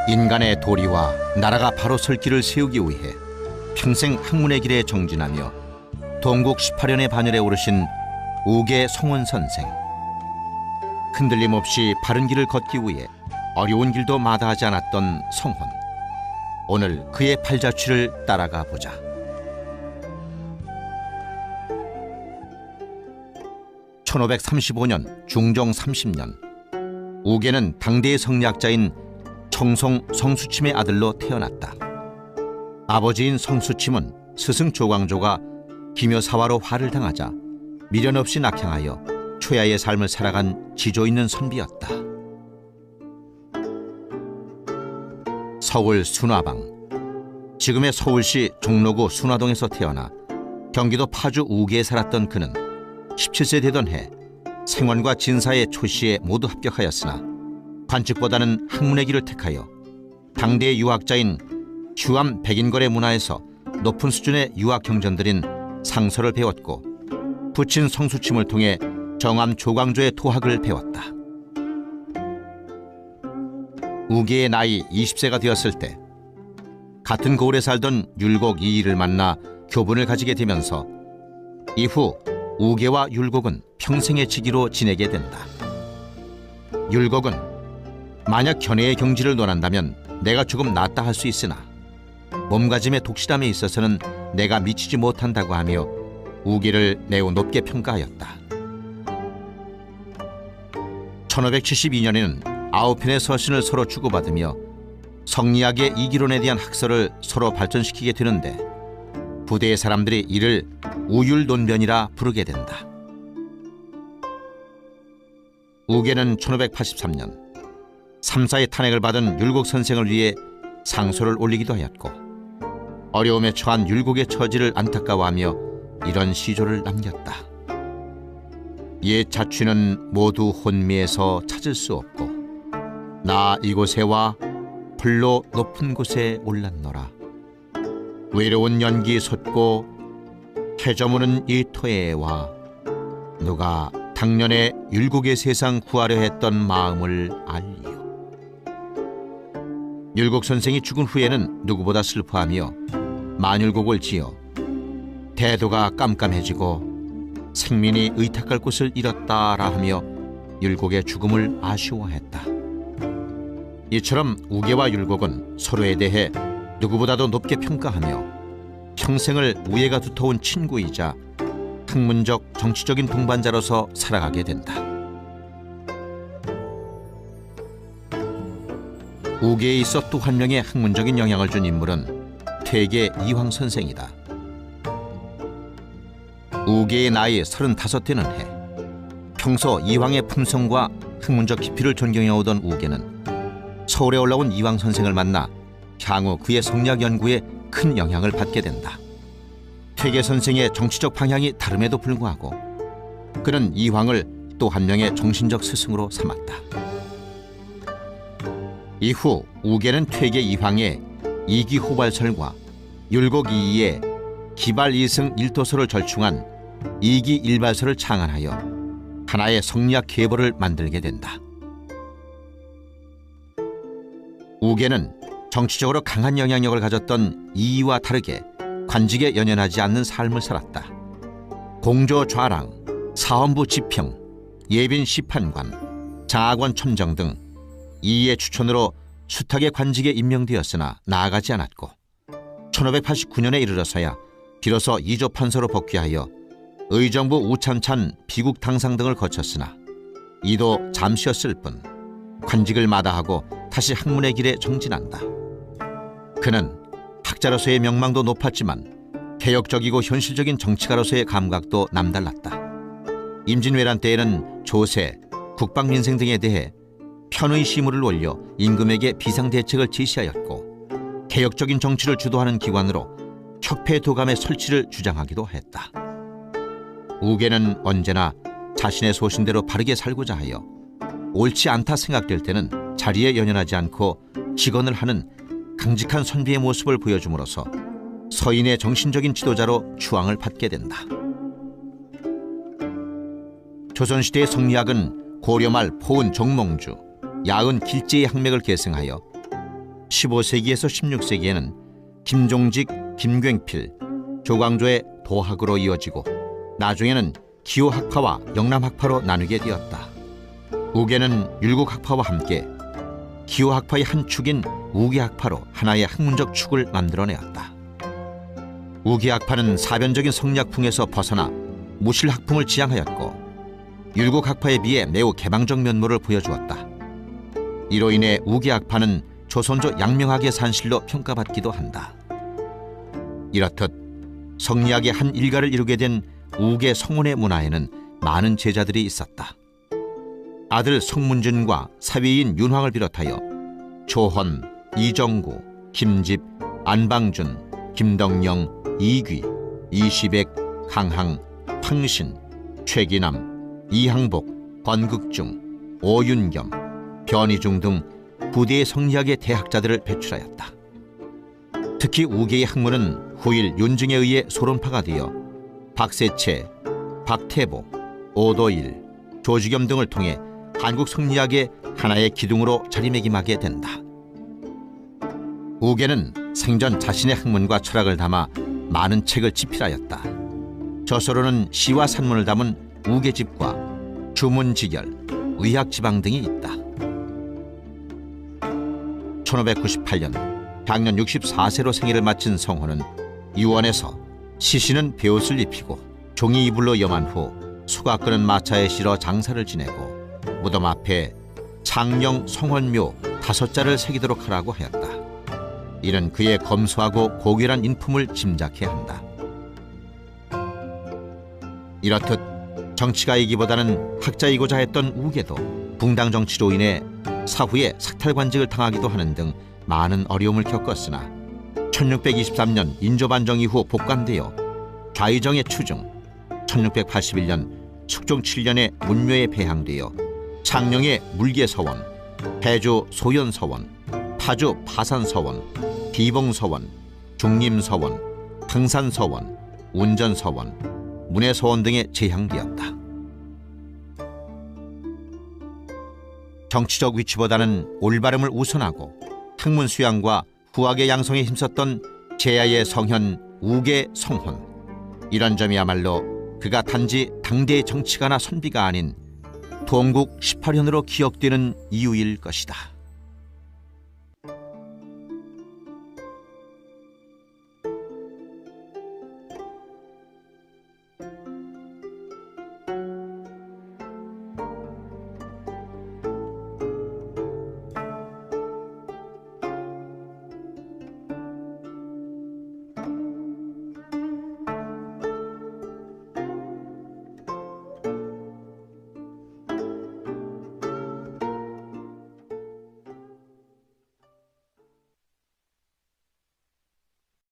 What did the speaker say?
인간의 도리와 나라가 바로 설 길을 세우기 위해 평생 학문의 길에 정진하며 동국 18년의 반열에 오르신 우계 성원 선생. 흔들림 없이 바른 길을 걷기 위해 어려운 길도 마다하지 않았던 성원. 오늘 그의 팔자취를 따라가 보자. (1535년) 중종 30년 우계는 당대의 성리학자인 청송 성수침의 아들로 태어났다. 아버지인 성수침은 스승 조광조가 기묘사화로 화를 당하자 미련 없이 낙향하여 초야의 삶을 살아간 지조 있는 선비였다. 서울 순화방, 지금의 서울시 종로구 순화동에서 태어나 경기도 파주 우계에 살았던 그는 17세 되던 해 생원과 진사의 초시에 모두 합격하였으나 관직보다는 학문의 길을 택하여 당대의 유학자인 휴암 백인걸의 문화에서 높은 수준의 유학 경전들인 상서를 배웠고 부친 성수침을 통해 정암 조광조의 도학을 배웠다. 우계의 나이 20세가 되었을 때 같은 고을에 살던 율곡 이이를 만나 교분을 가지게 되면서 이후 우계와 율곡은 평생의 지기로 지내게 된다. 율곡은 만약 견해의 경지를 논한다면 내가 조금 낫다 할 수 있으나 몸가짐의 독실함에 있어서는 내가 미치지 못한다고 하며 우계를 매우 높게 평가하였다. 1572년에는 9편의 서신을 서로 주고받으며 성리학의 이기론에 대한 학설을 서로 발전시키게 되는데 부대의 사람들이 이를 우율논변이라 부르게 된다. 우계는 1583년 3사의 탄핵을 받은 율곡 선생을 위해 상소를 올리기도 하였고 어려움에 처한 율곡의 처지를 안타까워하며 이런 시조를 남겼다. 옛 자취는 모두 혼미해서 찾을 수 없고 나 이곳에 와 불로 높은 곳에 올랐노라. 외로운 연기 솟고 해저무는 이 토에 와 누가 당년에 율곡의 세상 구하려 했던 마음을 알리요. 율곡 선생이 죽은 후에는 누구보다 슬퍼하며 만율곡을 지어 대도가 깜깜해지고 생민이 의탁할 곳을 잃었다라 하며 율곡의 죽음을 아쉬워했다. 이처럼 우계와 율곡은 서로에 대해 누구보다도 높게 평가하며 평생을 우애가 두터운 친구이자 학문적 정치적인 동반자로서 살아가게 된다. 우계에 있어 또 한 명의 학문적인 영향을 준 인물은 퇴계 이황 선생이다. 우계의 나이 35되는 해 평소 이황의 품성과 학문적 깊이를 존경해오던 우계는 서울에 올라온 이황 선생을 만나 향후 그의 성리학 연구에 큰 영향을 받게 된다. 퇴계 선생의 정치적 방향이 다름에도 불구하고 그는 이황을 또 한 명의 정신적 스승으로 삼았다. 이후 우계는 퇴계 이황의 이기호발설과 율곡 이이의 기발이승 일도서를 절충한 이기일발설을 창안하여 하나의 성리학 계보를 만들게 된다. 우계는 정치적으로 강한 영향력을 가졌던 이이와 다르게 관직에 연연하지 않는 삶을 살았다. 공조 좌랑, 사헌부 지평, 예빈 시판관, 장하관 첨정 등 이이의 추천으로 숱하게 관직에 임명되었으나 나아가지 않았고 1589년에 이르러서야 비로소 이조 판서로 복귀하여 의정부 우참찬 비국 당상 등을 거쳤으나 이도 잠시였을 뿐 관직을 마다하고 다시 학문의 길에 정진한다. 그는 학자로서의 명망도 높았지만 개혁적이고 현실적인 정치가로서의 감각도 남달랐다. 임진왜란 때에는 조세, 국방민생 등에 대해 편의 시무를 올려 임금에게 비상대책을 제시하였고 개혁적인 정치를 주도하는 기관으로 혁폐도감의 설치를 주장하기도 했다. 우계는 언제나 자신의 소신대로 바르게 살고자 하여 옳지 않다 생각될 때는 자리에 연연하지 않고 직언을 하는 강직한 선비의 모습을 보여줌으로써 서인의 정신적인 지도자로 추앙을 받게 된다. 조선시대의 성리학은 고려 말 포은 정몽주, 야은 길제의 학맥을 계승하여 15세기에서 16세기에는 김종직, 김굉필, 조광조의 도학으로 이어지고 나중에는 기호학파와 영남학파로 나누게 되었다. 우계는 율곡학파와 함께 기호학파의 한 축인 우계학파로 하나의 학문적 축을 만들어내었다. 우계학파는 사변적인 성리학풍에서 벗어나 무실학풍을 지향하였고 율곡학파에 비해 매우 개방적 면모를 보여주었다. 이로 인해 우계학파는 조선조 양명학의 산실로 평가받기도 한다. 이렇듯 성리학의 한 일가를 이루게 된 우계 성원의 문화에는 많은 제자들이 있었다. 아들 성문준과 사위인 윤황을 비롯하여 조헌, 이정구, 김집, 안방준, 김덕령, 이귀, 이시백, 강항, 탕신, 최기남, 이항복, 권극중, 오윤겸, 변희중 등 부대의 성리학의 대학자들을 배출하였다. 특히 우계의 학문은 후일 윤증에 의해 소론파가 되어 박세채, 박태보, 오도일, 조지겸 등을 통해 한국 성리학의 하나의 기둥으로 자리매김하게 된다. 우계는 생전 자신의 학문과 철학을 담아 많은 책을 집필하였다. 저서로는 시와 산문을 담은 우계집과 주문지결, 의학지방 등이 있다. 1598년 향년 64세로 생애를 마친 성호는 유원에서 시신은 베옷을 입히고 종이 이불로 염한 후 수가 끄는 마차에 실어 장사를 지내고 무덤 앞에 창령 성원묘 5자를 새기도록 하라고 하였다. 이는 그의 검소하고 고귀한 인품을 짐작해야 한다. 이렇듯 정치가이기보다는 학자이고자 했던 우계도 붕당 정치로 인해 사후에 sak탈관직을 당하기도 하는 등 많은 어려움을 겪었으나 1623년 인조반정 이후 복관되어 좌의정의 추중, 1681년 숙종 7년에 문묘에 배항되어 창녕의 물계서원, 해주 소연서원, 파주 파산서원, 비봉서원, 중림서원, 당산서원, 운전서원, 문해서원 등에 제향되었다. 정치적 위치보다는 올바름을 우선하고 학문 수양과 후학의 양성에 힘썼던 제야의 성현 우계 성혼. 이런 점이야말로 그가 단지 당대의 정치가나 선비가 아닌 동국 18현으로 기억되는 이유일 것이다.